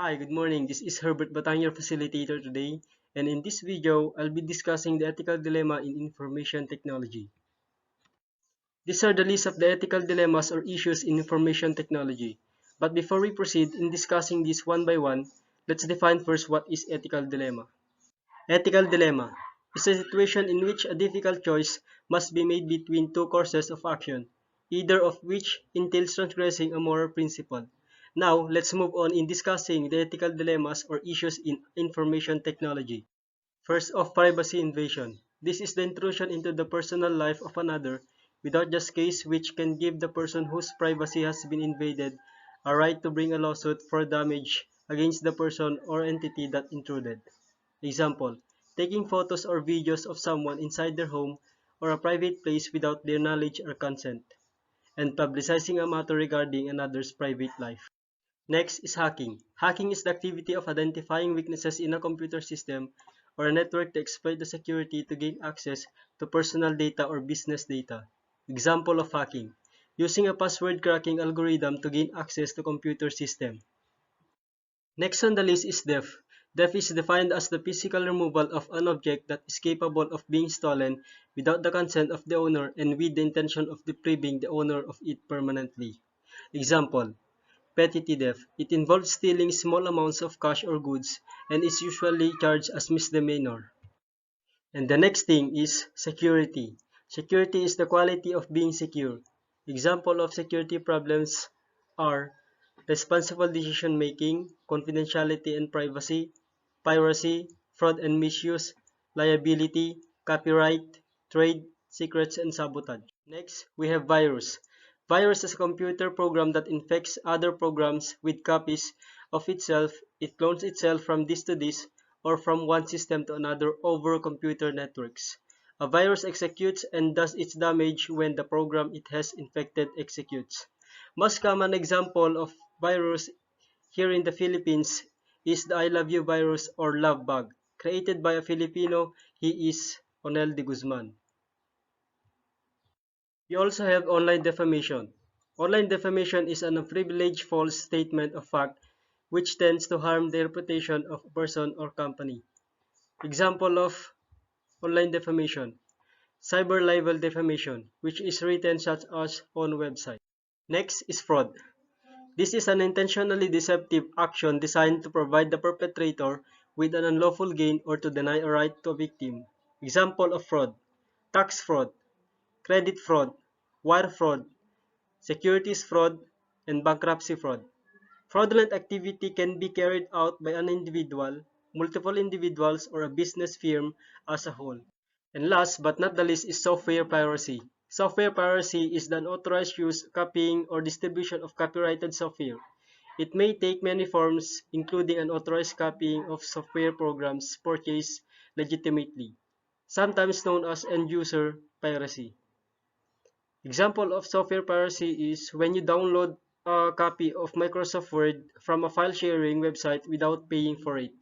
Hi, good morning. This is Herbert Batang, your facilitator today, and in this video, I'll be discussing the ethical dilemma in information technology. These are the list of the ethical dilemmas or issues in information technology. But before we proceed in discussing these one by one, let's define first what is ethical dilemma. Ethical dilemma is a situation in which a difficult choice must be made between two courses of action, either of which entails transgressing a moral principle. Now, let's move on in discussing the ethical dilemmas or issues in information technology. First off, privacy invasion. This is the intrusion into the personal life of another without just cause which can give the person whose privacy has been invaded a right to bring a lawsuit for damage against the person or entity that intruded. Example, taking photos or videos of someone inside their home or a private place without their knowledge or consent, and publicizing a matter regarding another's private life. Next is hacking. Hacking is the activity of identifying weaknesses in a computer system or a network to exploit the security to gain access to personal data or business data. Example of hacking: using a password cracking algorithm to gain access to computer system. Next on the list is theft. Theft is defined as the physical removal of an object that is capable of being stolen without the consent of the owner and with the intention of depriving the owner of it permanently. Example: petty theft. It involves stealing small amounts of cash or goods and is usually charged as misdemeanor. And the next thing is security. Security is the quality of being secure. Example of security problems are responsible decision making, confidentiality and privacy, piracy, fraud and misuse, liability, copyright, trade secrets, and sabotage. Next, we have virus. Virus is a computer program that infects other programs with copies of itself. It clones itself from this to this or from one system to another over computer networks. A virus executes and does its damage when the program it has infected executes. Most common example of virus here in the Philippines is the I love you virus or love bug, created by a Filipino. He is Onel de Guzman. We also have online defamation. Online defamation is an unprivileged false statement of fact which tends to harm the reputation of a person or company. Example of online defamation: cyber libel defamation, which is written such as on website. Next is fraud. This is an intentionally deceptive action designed to provide the perpetrator with an unlawful gain or to deny a right to a victim. Example of fraud: tax fraud, credit fraud, wire fraud, securities fraud, and bankruptcy fraud. Fraudulent activity can be carried out by an individual, multiple individuals, or a business firm as a whole. And last but not the least is software piracy. Software piracy is the unauthorized use, copying, or distribution of copyrighted software. It may take many forms, including unauthorized copying of software programs purchased legitimately, sometimes known as end-user piracy. Example of software piracy is when you download a copy of Microsoft Word from a file sharing website without paying for it.